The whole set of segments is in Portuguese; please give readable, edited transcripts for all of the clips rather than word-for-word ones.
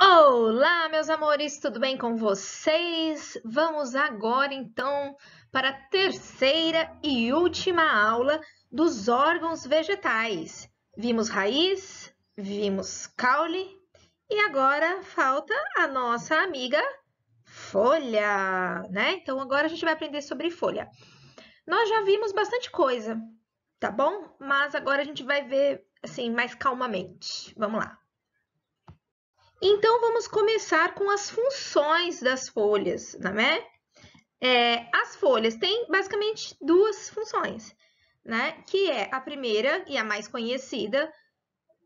Olá, meus amores, tudo bem com vocês? Vamos agora então para a terceira e última aula dos órgãos vegetais. Vimos raiz, vimos caule e agora falta a nossa amiga folha, né? Então agora a gente vai aprender sobre folha. Nós já vimos bastante coisa, tá bom? Mas agora a gente vai ver assim mais calmamente. Vamos lá. Então, vamos começar com as funções das folhas, né? As folhas têm basicamente duas funções, né? Que é a primeira e a mais conhecida,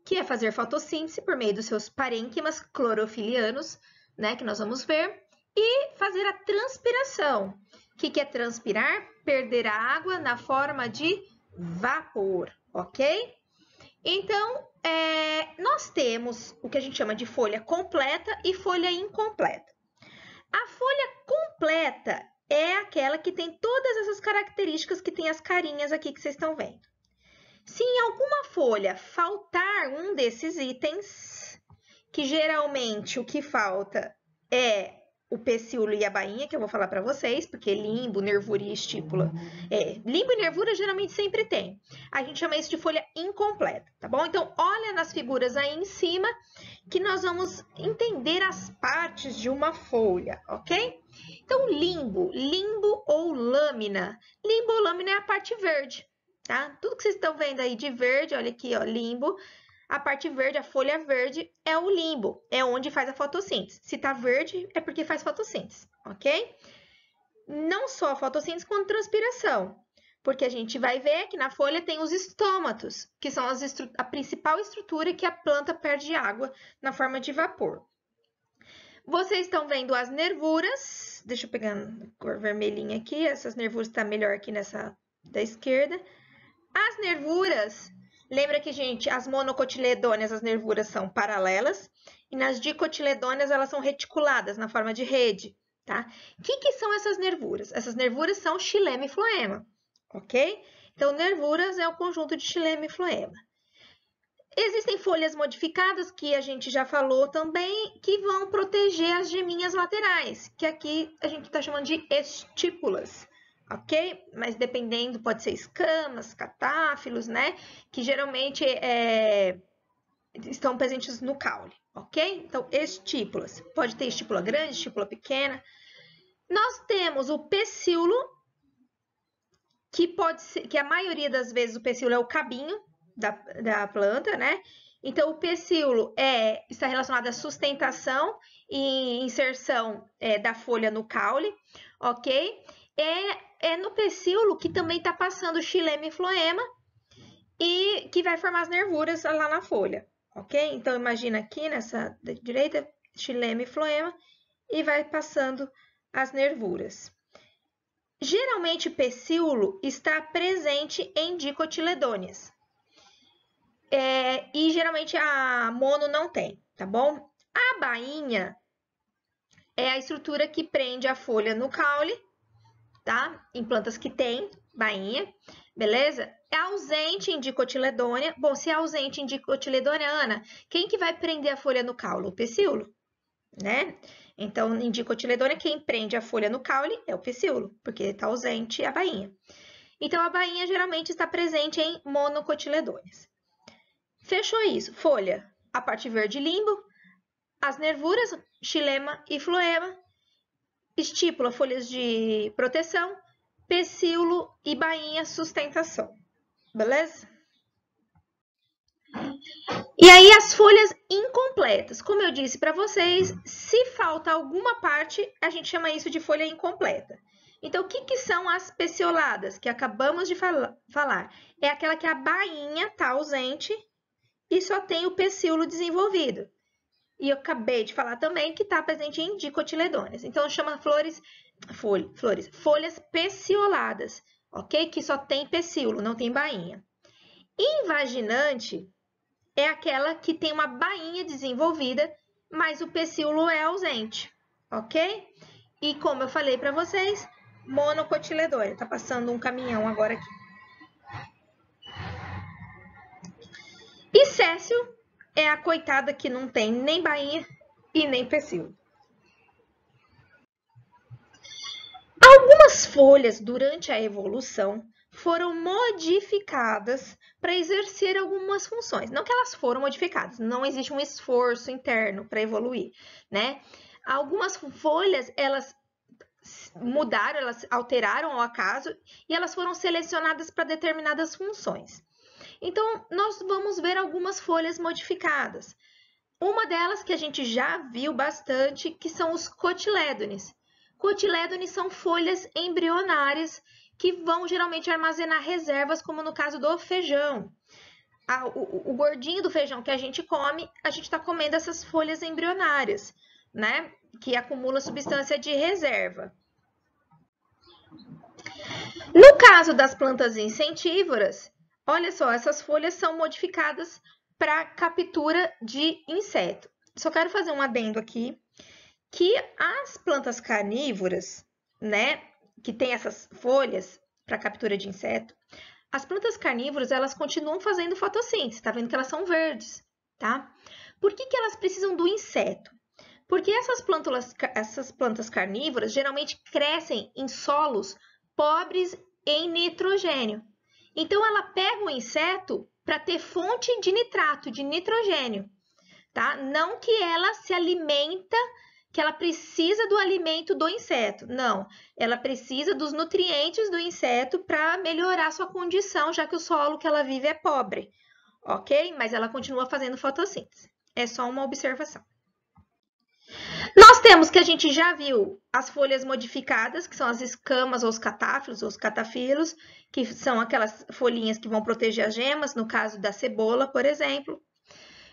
que é fazer fotossíntese por meio dos seus parênquimas clorofilianos, né? Que nós vamos ver, e fazer a transpiração. O que é transpirar? Perder a água na forma de vapor, ok? Então, nós temos o que a gente chama de folha completa e folha incompleta. A folha completa é aquela que tem todas essas características que tem as carinhas aqui que vocês estão vendo. Se em alguma folha faltar um desses itens, que geralmente o que falta é o pecíolo e a bainha, que eu vou falar para vocês, porque limbo, nervura e estípula. Limbo e nervura geralmente sempre tem. A gente chama isso de folha incompleta, tá bom? Então, olha nas figuras aí em cima, que nós vamos entender as partes de uma folha, ok? Então, limbo ou lâmina. Limbo ou lâmina é a parte verde, tá? Tudo que vocês estão vendo aí de verde, olha aqui, ó, limbo. A parte verde, a folha verde, é o limbo, é onde faz a fotossíntese. Se tá verde, é porque faz fotossíntese, ok? Não só a fotossíntese, quanto transpiração. Porque a gente vai ver que na folha tem os estômatos, que são a principal estrutura que a planta perde água na forma de vapor. Vocês estão vendo as nervuras. Deixa eu pegar a cor vermelhinha aqui. Essas nervuras estão melhor aqui nessa da esquerda. As nervuras, lembra que, gente, as monocotiledôneas, as nervuras são paralelas, e nas dicotiledôneas elas são reticuladas na forma de rede, tá? O que são essas nervuras? Essas nervuras são xilema e floema, ok? Então, nervuras é o conjunto de xilema e floema. Existem folhas modificadas, que a gente já falou também, que vão proteger as geminhas laterais, que aqui a gente está chamando de estípulas, ok? Mas dependendo, pode ser escamas, catáfilos, né? Que geralmente estão presentes no caule, ok? Então, estípulas. Pode ter estípula grande, estípula pequena. Nós temos o pecíolo, que pode ser, que a maioria das vezes o pecíolo é o cabinho da planta, né? Então, o pecíolo está relacionado à sustentação e inserção da folha no caule, ok? É no pecíolo que também está passando o xilema e floema e que vai formar as nervuras lá na folha, ok? Então, imagina aqui nessa da direita, xilema e floema, e vai passando as nervuras. Geralmente, o pecíolo está presente em dicotiledôneas. E geralmente a mono não tem, tá bom? A bainha é a estrutura que prende a folha no caule, tá? Em plantas que tem bainha, beleza? É ausente em dicotiledônea. Bom, se é ausente em dicotiledônea, Ana, quem que vai prender a folha no caule? O pecíolo, né? Então, em dicotiledônea, quem prende a folha no caule é o pecíolo, porque está ausente a bainha. Então, a bainha geralmente está presente em monocotiledôneas. Fechou isso. Folha, a parte verde limbo, as nervuras, xilema e floema, estípula, folhas de proteção, pecíolo e bainha, sustentação. Beleza? E aí as folhas incompletas. Como eu disse para vocês, se falta alguma parte, a gente chama isso de folha incompleta. Então, o que são as pecioladas, que acabamos de falar? É aquela que a bainha está ausente e só tem o pecíolo desenvolvido. E eu acabei de falar também que está presente em dicotiledôneas. Então, chama folhas pecioladas, ok? Que só tem pecíolo, não tem bainha. Invaginante é aquela que tem uma bainha desenvolvida, mas o pecíolo é ausente, ok? E como eu falei para vocês, monocotiledônea. Tá passando um caminhão agora aqui. E céssio é a coitada que não tem nem bainha e nem pecíolo. Algumas folhas, durante a evolução, foram modificadas para exercer algumas funções. Não que elas foram modificadas, não existe um esforço interno para evoluir, né? Algumas folhas, elas mudaram, elas alteraram ao acaso e elas foram selecionadas para determinadas funções. Então, nós vamos ver algumas folhas modificadas. Uma delas que a gente já viu bastante, que são os cotilédones. Cotilédones são folhas embrionárias que vão geralmente armazenar reservas, como no caso do feijão. O gordinho do feijão que a gente come, a gente está comendo essas folhas embrionárias, né? Que acumula substância de reserva. No caso das plantas insetívoras, olha só, essas folhas são modificadas para captura de inseto. Só quero fazer um adendo aqui, que as plantas carnívoras, né, que tem essas folhas para captura de inseto, as plantas carnívoras, elas continuam fazendo fotossíntese, tá vendo que elas são verdes, tá? Por que elas precisam do inseto? Porque essas plantas carnívoras geralmente crescem em solos pobres em nitrogênio. Então, ela pega o inseto para ter fonte de nitrato, de nitrogênio, tá? Não que ela se alimenta, que ela precisa do alimento do inseto. Não, ela precisa dos nutrientes do inseto para melhorar sua condição, já que o solo que ela vive é pobre, ok? Mas ela continua fazendo fotossíntese. É só uma observação. Nós temos que a gente já viu as folhas modificadas, que são as escamas ou os catáfilos, ou os catafilos, que são aquelas folhinhas que vão proteger as gemas, no caso da cebola, por exemplo.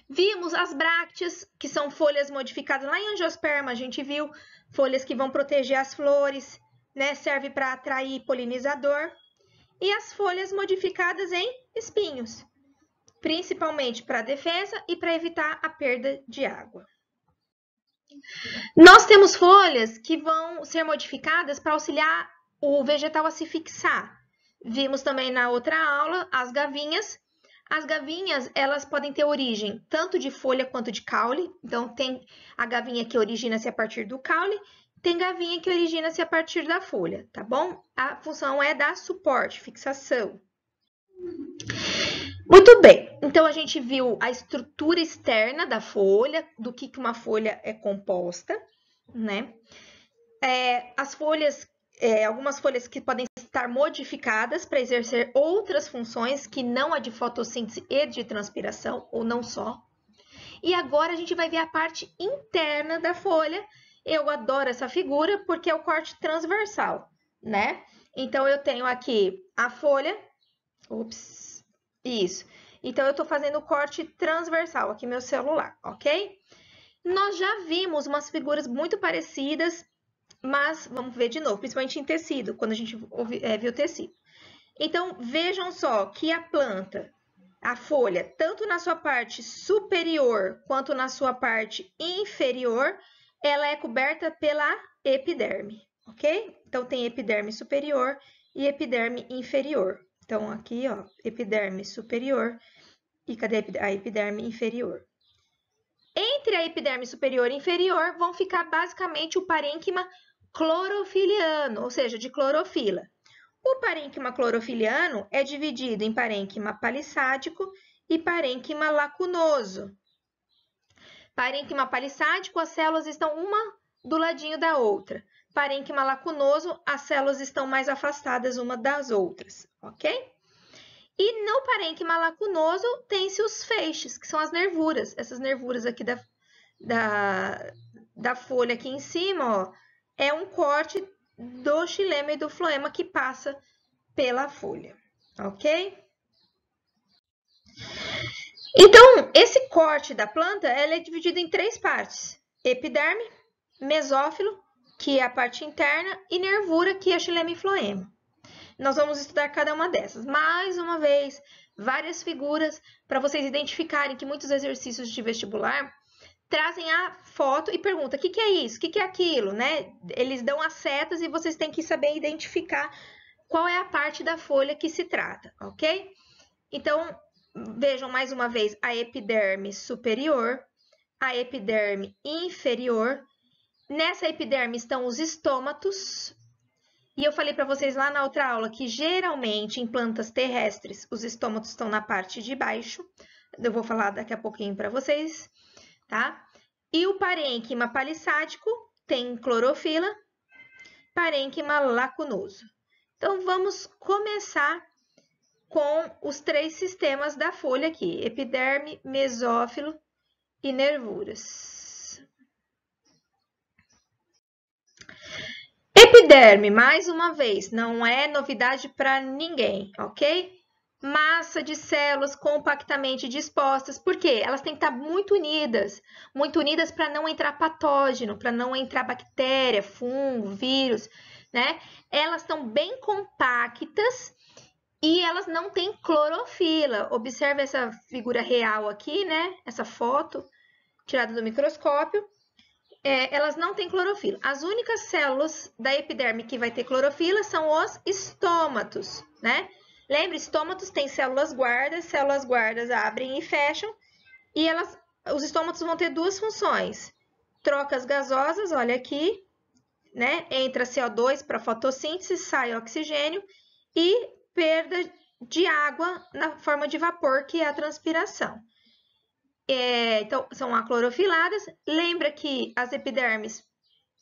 Vimos as brácteas, que são folhas modificadas lá em angiosperma, a gente viu folhas que vão proteger as flores, né? Serve para atrair polinizador. E as folhas modificadas em espinhos, principalmente para defesa e para evitar a perda de água. Nós temos folhas que vão ser modificadas para auxiliar o vegetal a se fixar. Vimos também na outra aula as gavinhas. As gavinhas, elas podem ter origem tanto de folha quanto de caule. Então, tem a gavinha que origina-se a partir do caule, tem gavinha que origina-se a partir da folha, tá bom? A função é dar suporte, fixação. Muito bem, então a gente viu a estrutura externa da folha, do que uma folha é composta, né? As folhas, algumas folhas que podem estar modificadas para exercer outras funções que não a de fotossíntese e de transpiração, ou não só. E agora a gente vai ver a parte interna da folha. Eu adoro essa figura porque é o corte transversal, né? Então, eu tenho aqui a folha, isso. Então, eu estou fazendo o corte transversal aqui no meu celular, ok? Nós já vimos umas figuras muito parecidas, mas vamos ver de novo, principalmente em tecido, quando a gente viu tecido. Então, vejam só que a planta, a folha, tanto na sua parte superior quanto na sua parte inferior, ela é coberta pela epiderme, ok? Então, tem epiderme superior e epiderme inferior. Então, aqui, ó, epiderme superior e cadê a epiderme inferior? Entre a epiderme superior e inferior vão ficar basicamente o parênquima clorofiliano, ou seja, de clorofila. O parênquima clorofiliano é dividido em parênquima palissádico e parênquima lacunoso. Parênquima palissádico, as células estão uma do ladinho da outra. Parênquima lacunoso, as células estão mais afastadas uma das outras, ok? E no parênquima lacunoso tem-se os feixes, que são as nervuras. Essas nervuras aqui da folha aqui em cima, ó, é um corte do xilema e do floema que passa pela folha, ok? Então, esse corte da planta, ela é dividido em três partes. Epiderme, mesófilo, que é a parte interna, e nervura, que é xilema e floema. Nós vamos estudar cada uma dessas. Mais uma vez, várias figuras para vocês identificarem que muitos exercícios de vestibular trazem a foto e perguntam o que é isso, o que é aquilo, né? Eles dão as setas e vocês têm que saber identificar qual é a parte da folha que se trata, ok? Então, vejam mais uma vez a epiderme superior, a epiderme inferior. Nessa epiderme estão os estômatos. E eu falei para vocês lá na outra aula que geralmente em plantas terrestres os estômatos estão na parte de baixo. Eu vou falar daqui a pouquinho para vocês, tá? E o parênquima palissádico tem clorofila, parênquima lacunoso. Então, vamos começar com os 3 sistemas da folha aqui: epiderme, mesófilo e nervuras. Epiderme, mais uma vez, não é novidade para ninguém, ok? Massa de células compactamente dispostas, porque elas têm que estar muito unidas para não entrar patógeno, para não entrar bactéria, fungo, vírus, né? Elas estão bem compactas e elas não têm clorofila. Observe essa figura real aqui, né? Essa foto tirada do microscópio. Elas não têm clorofila. As únicas células da epiderme que vai ter clorofila são os estômatos, né? Lembre, estômatos têm células guardas abrem e fecham, e os estômatos vão ter 2 funções: trocas gasosas, olha aqui, né? Entra CO2 para fotossíntese, sai oxigênio, e perda de água na forma de vapor, que é a transpiração. Então, são aclorofiladas. Lembra que as epidermes,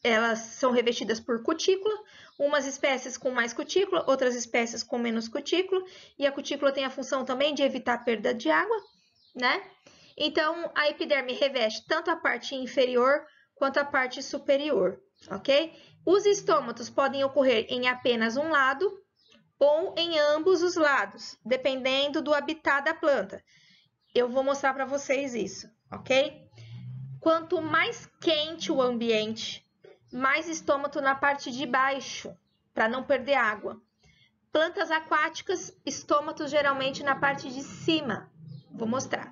elas são revestidas por cutícula, umas espécies com mais cutícula, outras espécies com menos cutícula, e a cutícula tem a função também de evitar a perda de água, né? Então, a epiderme reveste tanto a parte inferior quanto a parte superior, ok? Os estômatos podem ocorrer em apenas um lado ou em ambos os lados, dependendo do habitat da planta. Eu vou mostrar para vocês isso, ok? Quanto mais quente o ambiente, mais estômato na parte de baixo, para não perder água. Plantas aquáticas, estômatos geralmente na parte de cima. Vou mostrar.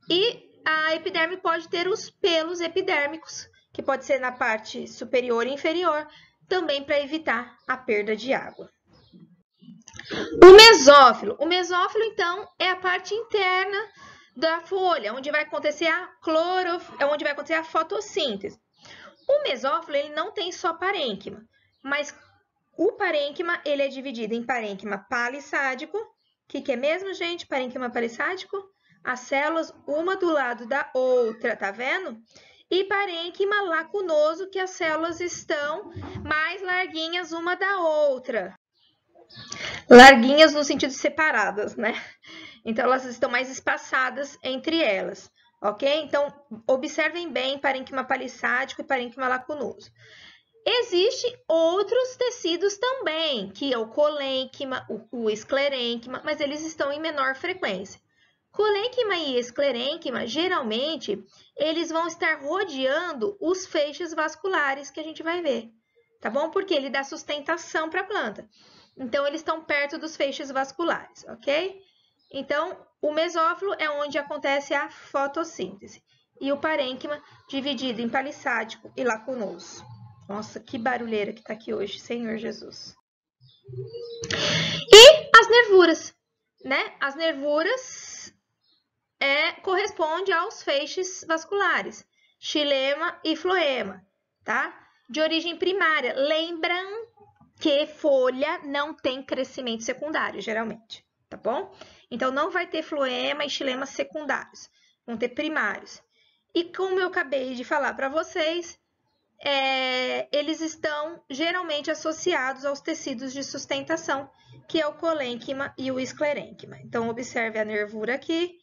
E a epiderme pode ter os pelos epidérmicos, que pode ser na parte superior e inferior, também para evitar a perda de água. O mesófilo, então, é a parte interna da folha, onde vai acontecer onde vai acontecer a fotossíntese. O mesófilo, ele não tem só parênquima, mas o parênquima, ele é dividido em parênquima palissádico. O que é mesmo, gente? Parênquima palissádico? As células, uma do lado da outra, tá vendo? E parênquima lacunoso, que as células estão mais larguinhas uma da outra. Larguinhas no sentido de separadas, né? Então, elas estão mais espaçadas entre elas, ok? Então, observem bem parênquima palissádico e parênquima lacunoso. Existem outros tecidos também, que é o colênquima, o esclerênquima, mas eles estão em menor frequência. Colênquima e esclerênquima, geralmente, eles vão estar rodeando os feixes vasculares que a gente vai ver, tá bom? Porque ele dá sustentação para a planta. Então, eles estão perto dos feixes vasculares, ok? Então, o mesófilo é onde acontece a fotossíntese. E o parênquima dividido em palissádico e lacunoso. Nossa, que barulheira que tá aqui hoje, Senhor Jesus. E as nervuras, né? As nervuras correspondem aos feixes vasculares, xilema e floema, tá? De origem primária. Lembram que folha não tem crescimento secundário, geralmente, tá bom? Então, não vai ter floema e xilema secundários, vão ter primários. E como eu acabei de falar para vocês, eles estão geralmente associados aos tecidos de sustentação, que é o colênquima e o esclerênquima. Então, observe a nervura aqui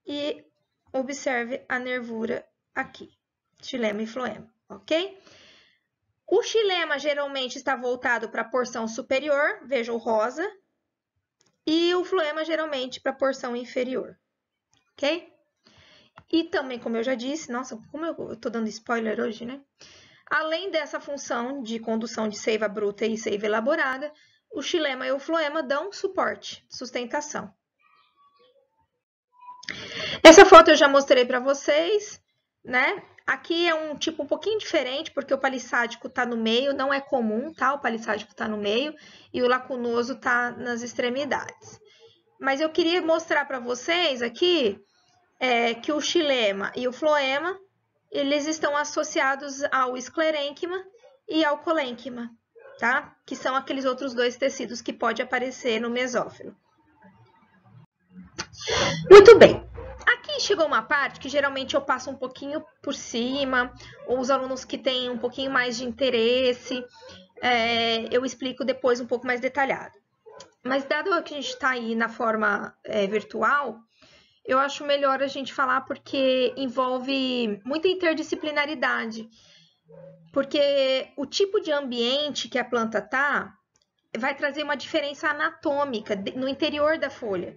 e observe a nervura aqui, xilema e floema, ok? O xilema geralmente está voltado para a porção superior, veja o rosa, e o floema geralmente para a porção inferior, ok? E também, como eu já disse, nossa, como eu estou dando spoiler hoje, né? Além dessa função de condução de seiva bruta e seiva elaborada, o xilema e o floema dão suporte, sustentação. Essa foto eu já mostrei para vocês, né? Aqui é um tipo um pouquinho diferente, porque o palissádico está no meio, não é comum, tá? O palissádico está no meio e o lacunoso está nas extremidades. Mas eu queria mostrar para vocês aqui que o xilema e o floema, eles estão associados ao esclerênquima e ao colênquima, tá? Que são aqueles outros dois tecidos que pode aparecer no mesófilo. Muito bem. Aqui chegou uma parte que geralmente eu passo um pouquinho por cima, ou os alunos que têm um pouquinho mais de interesse, eu explico depois um pouco mais detalhado. Mas dado que a gente está aí na forma virtual, eu acho melhor a gente falar porque envolve muita interdisciplinaridade. Porque o tipo de ambiente que a planta está vai trazer uma diferença anatômica no interior da folha.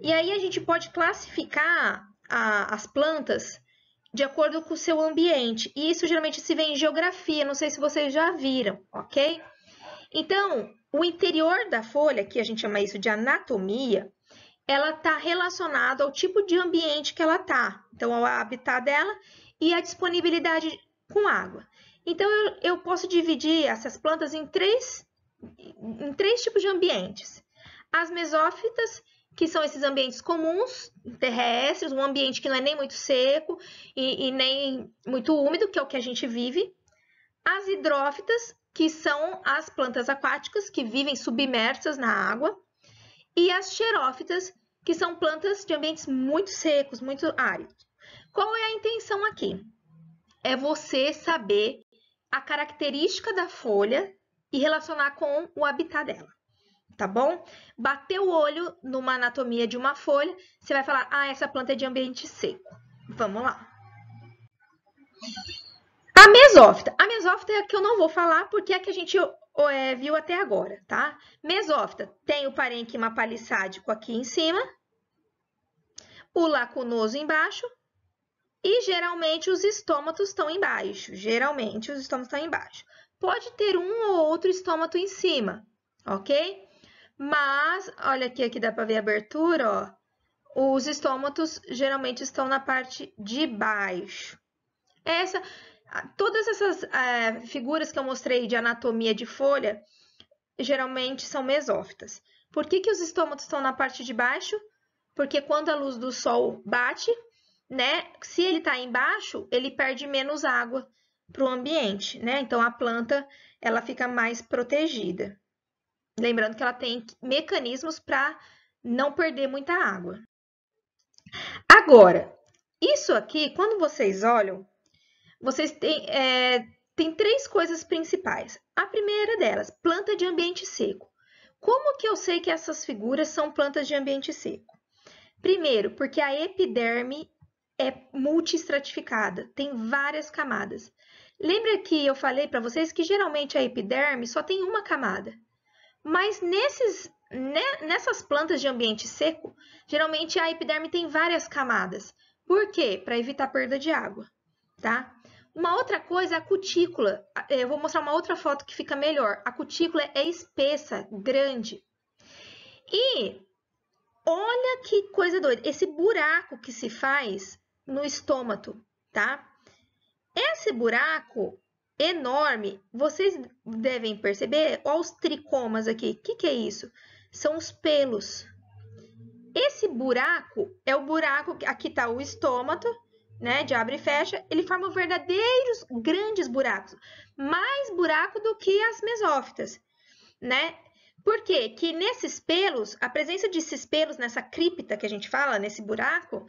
E aí a gente pode classificar as plantas de acordo com o seu ambiente. E isso geralmente se vê em geografia, não sei se vocês já viram, ok? Então, o interior da folha, que a gente chama isso de anatomia, ela está relacionada ao tipo de ambiente que ela está. Então, ao habitat dela e a disponibilidade com água. Então, eu posso dividir essas plantas em três tipos de ambientes. As mesófitas, que são esses ambientes comuns, terrestres, um ambiente que não é nem muito seco e nem muito úmido, que é o que a gente vive. As hidrófitas, que são as plantas aquáticas que vivem submersas na água. E as xerófitas, que são plantas de ambientes muito secos, muito áridos. Qual é a intenção aqui? É você saber a característica da folha e relacionar com o habitat dela. Tá bom? Bater o olho numa anatomia de uma folha, você vai falar, essa planta é de ambiente seco. Vamos lá. A mesófita. A mesófita é a que eu não vou falar, porque é a que a gente viu até agora, tá? Mesófita tem o parênquima palissádico aqui em cima, o lacunoso embaixo, e geralmente os estômatos estão embaixo. Geralmente os estômatos estão embaixo. Pode ter um ou outro estômato em cima, ok? Mas, olha aqui dá para ver a abertura, ó. Os estômatos geralmente estão na parte de baixo. Todas essas figuras que eu mostrei de anatomia de folha, geralmente são mesófitas. Por que os estômatos estão na parte de baixo? Porque quando a luz do sol bate, né, se ele está embaixo, ele perde menos água para o ambiente, né? Então, a planta, ela fica mais protegida. Lembrando que ela tem mecanismos para não perder muita água. Agora, isso aqui, quando vocês olham, vocês têm três coisas principais. A primeira delas, planta de ambiente seco. Como que eu sei que essas figuras são plantas de ambiente seco? Primeiro, porque a epiderme é multiestratificada, tem várias camadas. Lembra que eu falei para vocês que geralmente a epiderme só tem uma camada? Mas nessas plantas de ambiente seco, geralmente a epiderme tem várias camadas. Por quê? Para evitar perda de água, tá? Uma outra coisa é a cutícula. Eu vou mostrar uma outra foto que fica melhor. A cutícula é espessa, grande. E olha que coisa doida. Esse buraco que se faz no estômato, tá? Esse buraco enorme, vocês devem perceber, olha os tricomas aqui. O que é isso? São os pelos. Esse buraco é o buraco, aqui está o estômato, né, de abre e fecha, ele forma verdadeiros grandes buracos, mais buraco do que as mesófitas, né? Por quê? Que nesses pelos, a presença desses pelos nessa cripta que a gente fala, nesse buraco,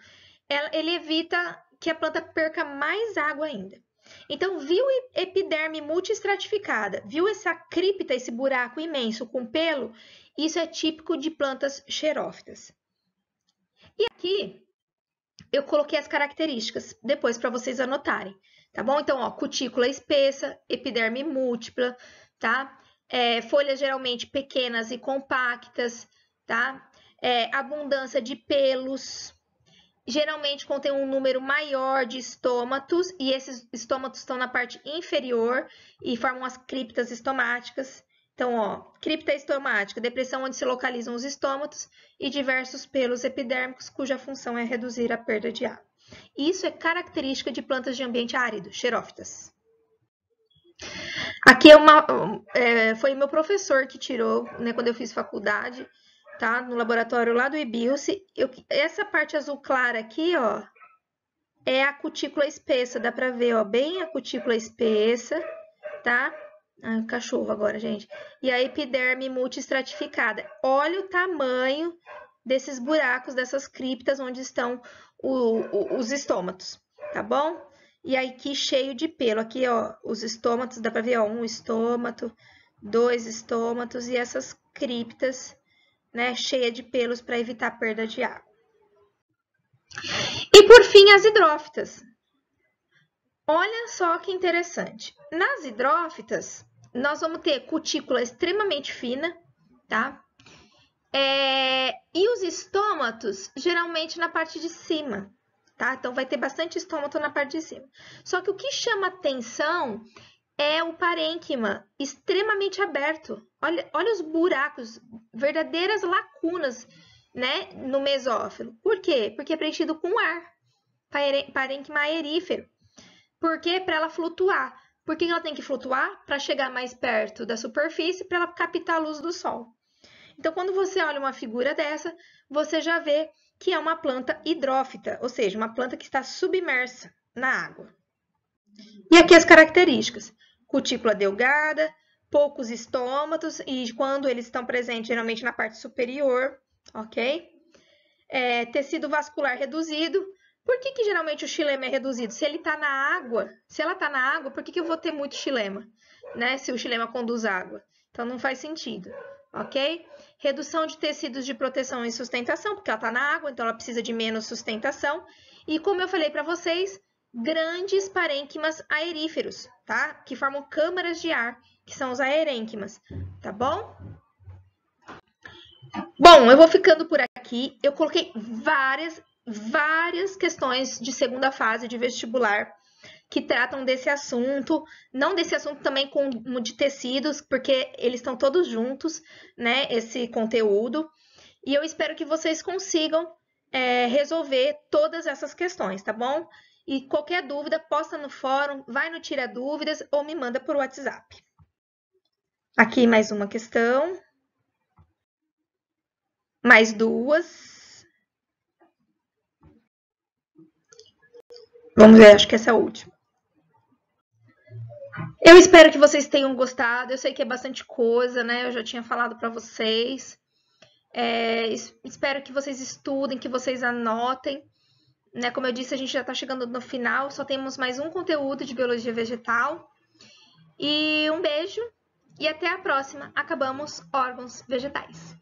ele evita que a planta perca mais água ainda. Então, viu epiderme multiestratificada, viu essa cripta, esse buraco imenso com pelo? Isso é típico de plantas xerófitas. E aqui eu coloquei as características depois para vocês anotarem, tá bom? Então, ó, cutícula espessa, epiderme múltipla, tá? Folhas geralmente pequenas e compactas, tá? Abundância de pelos. Geralmente contém um número maior de estômatos, e esses estômatos estão na parte inferior e formam as criptas estomáticas. Então, ó, cripta estomática, depressão onde se localizam os estômatos e diversos pelos epidérmicos, cuja função é reduzir a perda de água. Isso é característica de plantas de ambiente árido, xerófitas. Aqui foi meu professor que tirou, né, quando eu fiz faculdade. tá? No laboratório lá do IBILSE. Essa parte azul clara aqui, ó, é a cutícula espessa, dá pra ver, ó, bem a cutícula espessa, tá? Ah, cachorro agora, gente. E a epiderme multiestratificada. Olha o tamanho desses buracos, dessas criptas onde estão os estômatos, tá bom? E aí aqui cheio de pelo. Aqui, ó, os estômatos, dá pra ver, ó, um estômato, 2 estômatos e essas criptas, né, cheia de pelos para evitar perda de água. E por fim, as hidrófitas. Olha só que interessante. Nas hidrófitas, nós vamos ter cutícula extremamente fina, tá? E os estômatos, geralmente na parte de cima, tá? Então, vai ter bastante estômato na parte de cima. Só que o que chama atenção é o parênquima extremamente aberto. Olha os buracos, verdadeiras lacunas, né, no mesófilo. Por quê? Porque é preenchido com ar, parênquima aerífero. Por quê? Para ela flutuar. Por que ela tem que flutuar? Para chegar mais perto da superfície, para ela captar a luz do sol. Então, quando você olha uma figura dessa, você já vê que é uma planta hidrófita, ou seja, uma planta que está submersa na água. E aqui as características. Cutícula delgada, poucos estômatos, e quando eles estão presentes, geralmente na parte superior, ok? Tecido vascular reduzido. Por que geralmente o xilema é reduzido? Se ele está na água, se ela está na água, por que eu vou ter muito xilema, né? Se o xilema conduz água. Então, não faz sentido, ok? Redução de tecidos de proteção e sustentação, porque ela está na água, então ela precisa de menos sustentação. E como eu falei para vocês, grandes parênquimas aeríferos, tá? Que formam câmaras de ar, que são os aerênquimas, tá bom? Bom, eu vou ficando por aqui. Eu coloquei várias questões de segunda fase de vestibular que tratam desse assunto, não desse assunto também como de tecidos, porque eles estão todos juntos, né, esse conteúdo. E eu espero que vocês consigam resolver todas essas questões, tá bom? E qualquer dúvida, posta no fórum, vai no Tira Dúvidas ou me manda por WhatsApp. Aqui mais uma questão. Mais duas. Vamos ver, acho que essa é a última. Eu espero que vocês tenham gostado. Eu sei que é bastante coisa, né? Eu já tinha falado para vocês. Espero que vocês estudem, que vocês anotem. Né? Como eu disse, a gente já está chegando no final. Só temos mais um conteúdo de biologia vegetal. E um beijo e até a próxima. Acabamos órgãos vegetais.